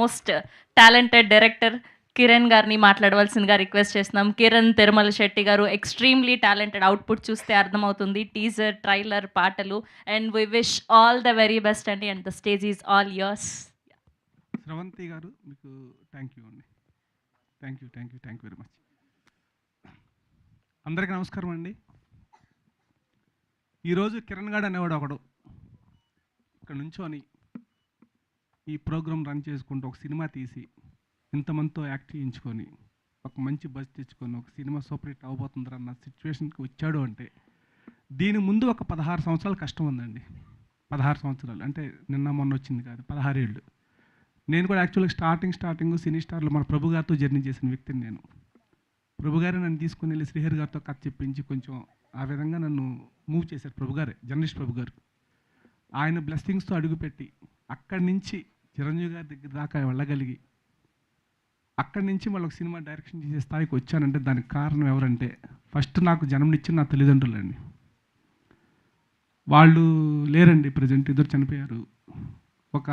Most talented director Kiran గారిని మాట్లాడవలసిందిగా request చేస్తున్నాం. కిరణ్ తిరుమల శెట్టి గారు ఎక్స్ట్రీమ్లీ టాలెంటెడ్. అవుట్పుట్ చూస్తే అర్థమవుతుంది. టీజర్, ట్రైలర్, పాటలు. And we wish all the very best అండి. And the stage is all yours. Sravanthi గారు మీకు థ్యాంక్ యూ అండి. Thank you very much. అందరికీ నమస్కారం అండి. ఈరోజు కిరణ్ గాడు అనేవాడు ఒకడు ఇక్కడ నుంచోని ఈ ప్రోగ్రామ్ రన్ చేసుకుంటూ ఒక సినిమా తీసి ఇంతమందితో యాక్ట్ చేయించుకొని ఒక మంచి బస్ తెచ్చుకొని ఒక సినిమా సూపర్ హిట్ అవబోతుందన్న సిచ్యువేషన్కి వచ్చాడు అంటే దీని ముందు ఒక 16 సంవత్సరాలు కష్టం ఉందండి. 16 సంవత్సరాలు అంటే నిన్న మొన్న వచ్చింది కాదు, 16 ఏళ్ళు. నేను కూడా యాక్చువల్గా స్టార్టింగ్ సినీ స్టార్లో మన ప్రభు గారితో జర్నీ చేసిన వ్యక్తిని నేను. ప్రభు గారు నన్ను తీసుకుని వెళ్ళి శ్రీహరి గారితో కథ చెప్పించి కొంచెం ఆ విధంగా నన్ను మూవ్ చేశారు ప్రభు గారే, జర్నలిస్ట్ ప్రభు గారు. ఆయన బ్లెస్సింగ్స్తో అడుగుపెట్టి అక్కడి నుంచి చిరంజీవి గారి దగ్గర దాకా వెళ్ళగలిగి అక్కడి నుంచి మళ్ళీ ఒక సినిమా డైరెక్షన్ చేసే స్థాయికి వచ్చానంటే దానికి కారణం ఎవరంటే ఫస్ట్ నాకు జన్మనిచ్చిన నా తల్లిదండ్రులండి. వాళ్ళు లేరండి, ప్రజెంట్ ఇద్దరు చనిపోయారు. ఒక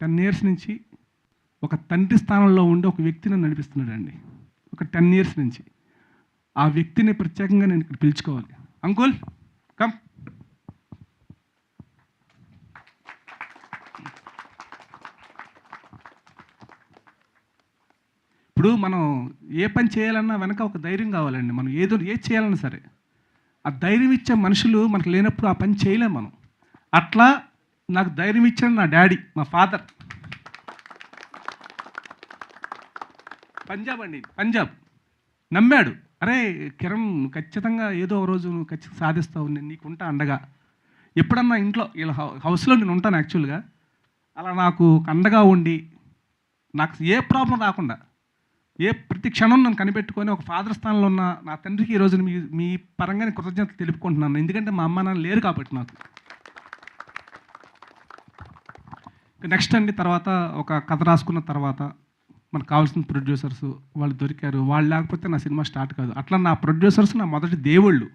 10 ఇయర్స్ నుంచి ఒక తండ్రి స్థానంలో ఉండి ఒక వ్యక్తిని నడిపిస్తున్నాడండి. ఒక 10 ఇయర్స్ నుంచి ఆ వ్యక్తిని ప్రత్యేకంగా నేను ఇక్కడ పిలుచుకోవాలి. Uncle come. ఇప్పుడు మనం ఏ పని చేయాలన్నా వెనక ఒక ధైర్యం కావాలండి. మనం ఏది చేయాలన్నా సరే ఆ ధైర్యం ఇచ్చే మనుషులు మనకు లేనప్పుడు ఆ పని చేయలేము మనం. అట్లా నాకు ధైర్యం ఇచ్చాడు నా డాడీ, మా ఫాదర్. పంజాబ్ నమ్మాడు. అరే కిరణ్ ఖచ్చితంగా ఏదో ఒక రోజు నువ్వు ఖచ్చితంగా సాధిస్తావు, నేను నీకుంటా అండగా. ఎప్పుడన్నా ఇంట్లో ఇలా హౌస్లో నేను ఉంటాను యాక్చువల్గా. అలా నాకు అండగా ఉండి నాకు ఏ ప్రాబ్లం రాకుండా ప్రతి క్షణం నన్ను కనిపెట్టుకొని ఒక ఫాదర్ స్థానంలో ఉన్న నా తండ్రికి ఈరోజు మీ పరంగా కృతజ్ఞతలు తెలుపుకుంటున్నాను. ఎందుకంటే మా అమ్మ నాన్న లేరు కాబట్టి నాకు. నెక్స్ట్ అండి, తర్వాత ఒక కథ రాసుకున్న తర్వాత మనకు కావాల్సిన ప్రొడ్యూసర్స్ వాళ్ళు దొరికారు. వాళ్ళు లేకపోతే నా సినిమా స్టార్ట్ కాదు. అట్లా నా ప్రొడ్యూసర్స్ నా మొదటి దేవుళ్ళు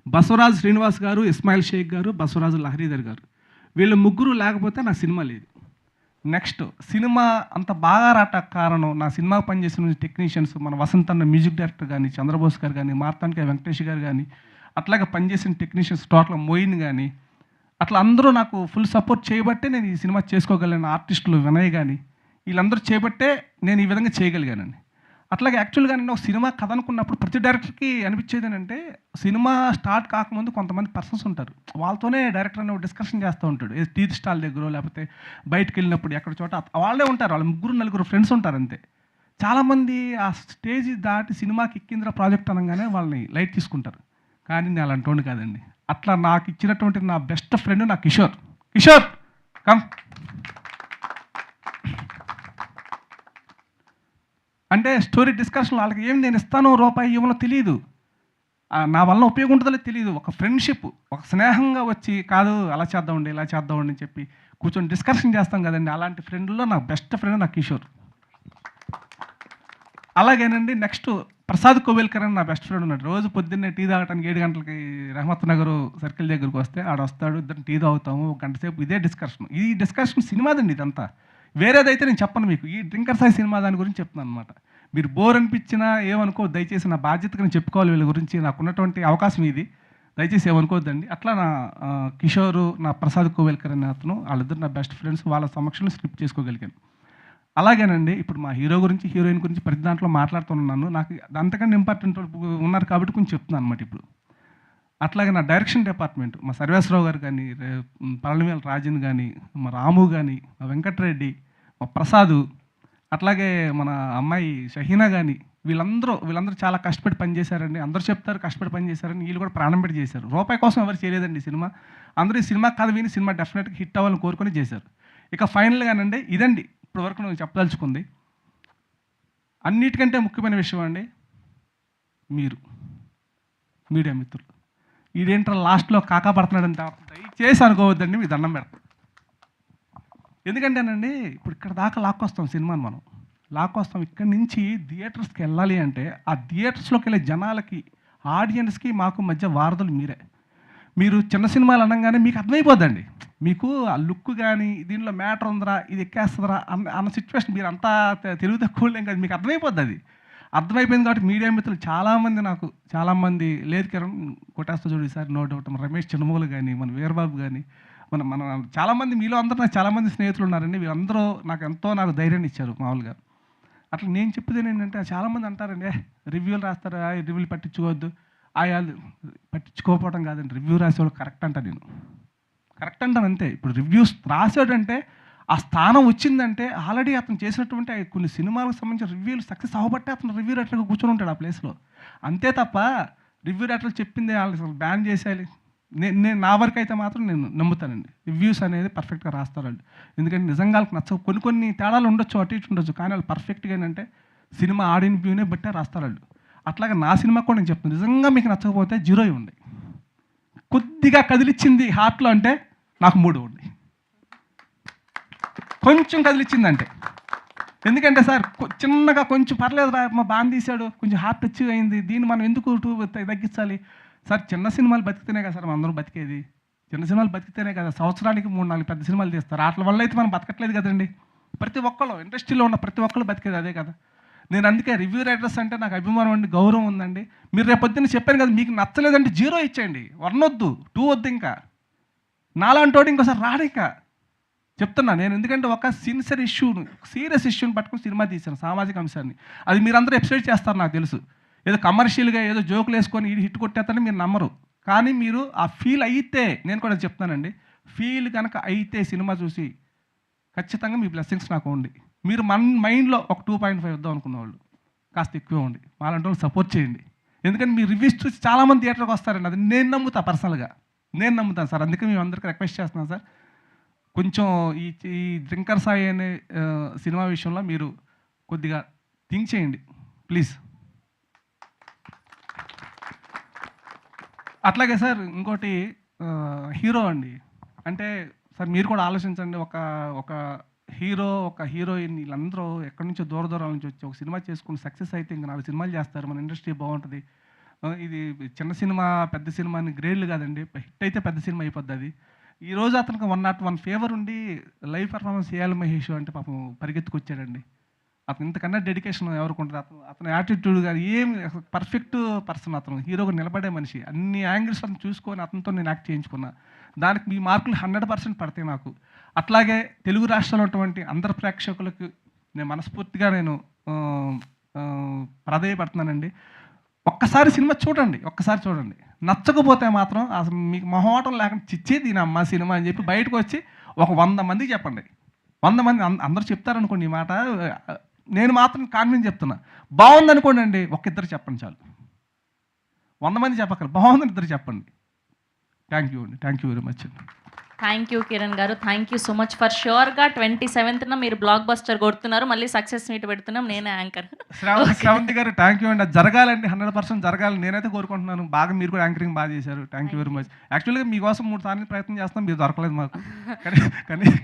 బసవరాజు శ్రీనివాస్ గారు, ఇస్మాయిల్ షేక్ గారు, బసవరాజు లహరీధర్ గారు. వీళ్ళు ముగ్గురు లేకపోతే నా సినిమా లేదు. నెక్స్ట్ సినిమా అంత బాగా రావటానికి కారణం నా సినిమాకి పనిచేసిన టెక్నీషియన్స్, మన వసంత్ అన్న మ్యూజిక్ డైరెక్టర్ కానీ, చంద్రబోస్ గారు కానీ, మార్తాండ్కే వెంకటేష్ గారు కానీ, అట్లాగే పనిచేసిన టెక్నీషియన్స్ టోటల్ మోయిన్ కానీ, అట్లా అందరూ నాకు ఫుల్ సపోర్ట్ చేయబట్టే నేను ఈ సినిమా చేసుకోగలను. ఆర్టిస్టులు వినయ్ కానీ వీళ్ళందరూ చేయబట్టే నేను ఈ విధంగా చేయగలిగానండి. అట్లాగే యాక్చువల్గా నేను ఒక సినిమా కథ అనుకున్నప్పుడు ప్రతి డైరెక్టర్కి అనిపించేది ఏంటంటే సినిమా స్టార్ట్ కాకముందు కొంతమంది పర్సన్స్ ఉంటారు, వాళ్ళతోనే డైరెక్టర్ అనే డిస్కషన్ చేస్తూ ఉంటాడు. టీ స్టాల్ దగ్గర లేకపోతే బయటకు వెళ్ళినప్పుడు ఎక్కడ చోట వాళ్ళే ఉంటారు, వాళ్ళ 3-4 ఫ్రెండ్స్ ఉంటారు అంతే. చాలామంది ఆ స్టేజ్ దాటి సినిమాకి ఎక్కిందిరా ప్రాజెక్ట్ అనగానే వాళ్ళని లైట్ తీసుకుంటారు. కానీ నేను అలాంటి కాదండి. అట్లా నాకు ఇచ్చినటువంటి నా బెస్ట్ ఫ్రెండ్ నా కిషోర్ కమ్. అంటే స్టోరీ డిస్కషన్ వాళ్ళకి ఏం నేను ఇస్తానో రూపాయి ఇవ్వనో తెలియదు, నా వల్ల ఉపయోగం ఉంటుందో తెలియదు. ఒక ఫ్రెండ్షిప్, ఒక స్నేహంగా వచ్చి కాదు అలా చేద్దామండి ఇలా చేద్దామండి అని చెప్పి కూర్చొని డిస్కషన్ చేస్తాం కదండి. అలాంటి ఫ్రెండ్లో నా బెస్ట్ ఫ్రెండ్ నా కిషోర్. అలాగేనండి నెక్స్ట్ ప్రసాద్ కోవెల్కర్ అని నా బెస్ట్ ఫ్రెండ్ ఉన్నాడు. రోజు పొద్దున్నే టీ తాగడానికి 7 గంటలకి రహమత్ నగర్ సర్కిల్ దగ్గరికి వస్తే వస్తాడు, ఇద్దరు టీ తాగుతాము, 1 గంట సేపు ఇదే డిస్కషన్. ఈ డిస్కషన్ సినిమాదండి ఇదంతా, వేరేదైతే నేను చెప్పను మీకు. ఈ డ్రింకర్ సాయి సినిమా దాని గురించి చెప్తున్నాను అనమాట. మీరు బోర్ అనిపించినా ఏమనుకో, దయచేసి నా బాధ్యతగా నేను చెప్పుకోవాలి వీళ్ళ గురించి, నాకున్నటువంటి అవకాశం ఇది, దయచేసి ఏమనుకోవద్దండి. అట్లా నా కిషోరు, నా ప్రసాద్ కోవెల్కర్ అనే అతను, వాళ్ళిద్దరు నా బెస్ట్ ఫ్రెండ్స్. వాళ్ళ సమక్షంలో స్క్రిప్ట్ చేసుకోగలిగాను. అలాగేనండి ఇప్పుడు మా హీరో గురించి, హీరోయిన్ గురించి ప్రతి దాంట్లో మాట్లాడుతున్నాను. నాకు అంతకంటే ఇంపార్టెంట్ ఉన్నారు కాబట్టి కొంచెం చెప్తున్నాను అనమాట ఇప్పుడు. అట్లాగే నా డైరెక్షన్ డిపార్ట్మెంట్ మా సర్వేశ్వరరావు గారు కానీ, పళనివేల రాజన్ కానీ, మా రాము కానీ, మా వెంకటరెడ్డి, మా ప్రసాదు, అట్లాగే మన అమ్మాయి షహీనా కానీ, వీళ్ళందరూ చాలా కష్టపడి పనిచేశారండి. అందరూ చెప్తారు కష్టపడి పనిచేశారని, వీళ్ళు కూడా ప్రాణం పెట్టి చేశారు. రూపాయి కోసం ఎవరు చేయలేదండి సినిమా. అందరూ ఈ సినిమా కథ విని సినిమా డెఫినెట్గా హిట్ అవ్వాలని కోరుకొని చేశారు. ఇక ఫైనల్గానండి ఇదండి ఇప్పటి వరకు నేను చెప్పదలుచుకుంది. అన్నిటికంటే ముఖ్యమైన విషయం అండి, మీరు మీడియా మిత్రులు. ఈడేంట్రా లాస్ట్లో కాకా పడుతున్నాడంటే దయచేసి అనుకోవద్దండి, మీకు దండం పెడతాం. ఎందుకంటేనండి ఇప్పుడు ఇక్కడ దాకా లాక్కొస్తాం సినిమాని, మనం లాక్కొస్తాం. ఇక్కడి నుంచి థియేటర్స్కి వెళ్ళాలి అంటే ఆ థియేటర్స్లోకి వెళ్ళే జనాలకి, ఆడియన్స్కి మాకు మధ్య వారధులు మీరే. మీరు చిన్న సినిమాలు అనగానే మీకు అర్థమైపోద్దండి. మీకు ఆ లుక్ కానీ దీనిలో మ్యాటర్ ఉందిరా, ఇది ఎక్కేస్తుందిరా అన్న సిచ్యువేషన్ మీరు అంతా తెలివి తక్కువలేం కాదు, మీకు అర్థమైపోద్ది అది. అర్థమైపోయింది కాబట్టి మీడియా మిత్రులు చాలామంది లేదు కిరణ్ కొట్టేస్తా చూడు ఈసారి నో డౌట్, మన రమేష్ చిన్నమూలు కానీ, మన వీరబాబు కానీ, మన మన చాలామంది మీలో అందరూ నాకు చాలామంది స్నేహితులు ఉన్నారండి. వీళ్ళందరూ నాకు ధైర్యాన్ని ఇచ్చారు మామూలుగా. అట్లా నేను చెప్పేది ఏంటంటే చాలామంది అంటారండి, రివ్యూలు రాస్తారా, రివ్యూలు పట్టించుకోవద్దు. వాళ్ళు పట్టించుకోకపోవడం కాదండి, రివ్యూ రాసేవాళ్ళు కరెక్ట్ అంట. నేను కరెక్ట్ అంటాను అంతే. ఇప్పుడు రివ్యూస్ రాసాడంటే ఆ స్థానం వచ్చిందంటే ఆల్రెడీ అతను చేసినటువంటి కొన్ని సినిమాలకు సంబంధించిన రివ్యూలు సక్సెస్ అవ్వబట్టే అతను రివ్యూ రైటర్గా కూర్చొని ఉంటాడు ఆ ప్లేస్లో. అంతే తప్ప రివ్యూ రైటర్లు చెప్పింది వాళ్ళు అసలు బ్యాన్ చేసేయాలి. నేను నా వరకు అయితే మాత్రం నేను నమ్ముతానండి, రివ్యూస్ అనేది పర్ఫెక్ట్గా రాస్తారండి. ఎందుకంటే నిజంగా వాళ్ళకి నచ్చవు, కొన్ని తేడాలు ఉండొచ్చు, అటు ఇటు ఉండొచ్చు, కానీ వాళ్ళు పర్ఫెక్ట్గా ఏంటంటే సినిమా ఆడియన్ వ్యూనే బట్టే రాస్తారండి. అట్లాగే నా సినిమా కూడా నేను చెప్తాను, నిజంగా మీకు నచ్చకపోతే 0 ఇవ్వండి. కొద్దిగా కదిలిచ్చింది హార్ట్లో అంటే నాకు 3 ఇవ్వండి. కొంచెం కదిలిచ్చిందంటే, ఎందుకంటే సార్ చిన్నగా కొంచెం పర్లేదు రా మా బాగా తీశాడు, కొంచెం హార్ట్ టచ్ అయింది, దీన్ని మనం ఎందుకు తగ్గించాలి సార్? చిన్న సినిమాలు బతికితేనే కదా సార్ మనం అందరం బతికేది. చిన్న సినిమాలు బతికితేనే కదా సంవత్సరానికి 3-4 పెద్ద సినిమాలు తీస్తారు. వాటి వల్ల అయితే మనం బతకట్లేదు కదండి. ప్రతి ఒక్కళ్ళు ఇండస్ట్రీలో ఉన్న ప్రతి ఒక్కళ్ళు బతికేది అదే కదా. నేను అందుకే రివ్యూ రైటర్స్ అంటే నాకు అభిమానం అండి, గౌరవం ఉందండి. మీరు రేపు పొద్దున్న చెప్పాను కదా, మీకు నచ్చలేదంటే 0 ఇచ్చేయండి, 1 వద్దు, 2 వద్దు. ఇంకా నాలాంటోడు ఇంకోసారి రాడు ఇంకా చెప్తున్నా నేను. ఎందుకంటే ఒక సీరియస్ ఇష్యూని పట్టుకుని సినిమా తీశాను, సామాజిక అంశాన్ని. అది మీరందరూ ఎపిసోడ్ చేస్తారు నాకు తెలుసు. ఏదో కమర్షియల్గా ఏదో జోకులు వేసుకొని ఇది హిట్ కొట్టేస్తారని మీరు నమ్మరు. కానీ మీరు ఆ ఫీల్ అయితే, నేను కూడా చెప్తానండి, ఫీల్ కనుక అయితే సినిమా చూసి ఖచ్చితంగా మీ బ్లెస్సింగ్స్ నాకు ఉండి, మీరు మైండ్లో ఒక 2.5 వద్దాం అనుకున్న వాళ్ళు కాస్త ఎక్కువ ఉండి వాళ్ళంటే వాళ్ళు సపోర్ట్ చేయండి. ఎందుకంటే మీ రివ్యూస్ చూసి చాలామంది థియేటర్కి వస్తారండి, అది నేను నమ్ముతా, పర్సనల్గా నేను నమ్ముతాను సార్. అందుకే మేము అందరికీ రిక్వెస్ట్ చేస్తున్నాను సార్, కొంచెం ఈ డ్రింకర్ సాయి అనే సినిమా విషయంలో మీరు కొద్దిగా థింక్ చేయండి ప్లీజ్. అట్లాగే సార్ ఇంకోటి హీరో అండి, అంటే సార్ మీరు కూడా ఆలోచించండి, ఒక హీరో ఒక హీరోయిన్ వీళ్ళందరూ ఎక్కడి నుంచో దూరాల నుంచి వచ్చి ఒక సినిమా చేసుకుని సక్సెస్ అయితే ఇంకా 4 సినిమాలు చేస్తారు, మన ఇండస్ట్రీ బాగుంటుంది. ఇది చిన్న సినిమా పెద్ద సినిమా అని గ్రేడ్లు కాదండి, హిట్ అయితే పెద్ద సినిమా అయిపోద్ది అది. ఈరోజు అతనికి 101 ఫేవర్ ఉండి లైవ్ పర్ఫార్మెన్స్ చేయాలి మహేష్ అంటే పాపం పరిగెత్తుకొచ్చాడండి. అతను ఇంతకన్నా డెడికేషన్ ఎవరికి ఉంటుంది? అతను యాటిట్యూడ్ కానీ ఏమి పర్ఫెక్ట్ పర్సన్, అతను హీరోగా నిలబడే మనిషి. అన్ని యాంగిల్స్ అతను చూసుకొని అతనితో నేను యాక్ట్ చేయించుకున్నా. దానికి మీ మార్కులు 100% పడతాయి నాకు. అట్లాగే తెలుగు రాష్ట్రాల్లో ఉన్నటువంటి అందరు ప్రేక్షకులకు నేను మనస్ఫూర్తిగా ప్రాధేయపడుతున్నానండి. ఒక్కసారి సినిమా చూడండి, నచ్చకపోతే మాత్రం అసలు మీకు మొహమాటం లేకుండా చిచ్చేది దీని అమ్మ సినిమా అని చెప్పి బయటకు వచ్చి ఒక 100 మందికి చెప్పండి. 100 మంది అందరూ చెప్తారనుకోండి ఈ మాట, నేను మాత్రం కాన్ఫిడెన్స్ చెప్తున్నా. బాగుందనుకోండి అండి, ఇద్దరు చెప్పండి చాలు. 100 మంది చెప్పక్కర్లేదు, బాగుందని 2 చెప్పండి. థ్యాంక్ యూ అండి, థ్యాంక్ యూ వెరీ మచ్ అండి. థ్యాంక్ యూ కిరణ్ గారు, thank you so much. For ష్యూర్గా 27న మీరు బ్లాక్ బస్టర్ కొడుతున్నారు, మళ్ళీ సక్సెస్ మీట్ పెడుతున్నాం, నేనే యాంకర్. శ్రావంతి గారు థ్యాంక్ యూ అండి, అది జరగాలండి, 100% జరగాలి, నేనైతే కోరుకుంటున్నాను. బాగా మీరు కూడా యాంకరింగ్ బాగా చేశారు, థ్యాంక్ యూ వెరీ మచ్. యాక్చువల్గా మీకోసం 3 సార్లు ప్రయత్నం చేస్తాం, మీరు దొరకలేదు మాకు.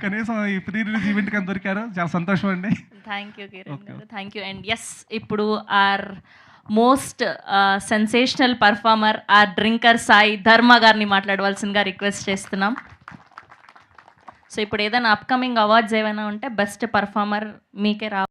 కనీసం ఈ ప్రీ రిలీజ్ ఈవెంట్ కానీ దొరికారు, చాలా సంతోషం అండి. థ్యాంక్ యూ కిరణ్ గారు, థ్యాంక్ యూ. అండ్ ఎస్, ఇప్పుడు our most sensational performer our drinker Sai Dharma గారిని మాట్లాడవలసిందిగా రిక్వెస్ట్ చేస్తున్నాం. సో ఇప్పుడు ఏదైనా అప్కమింగ్ అవార్డ్స్ ఏమైనా ఉంటే బెస్ట్ పర్ఫార్మర్ మీకే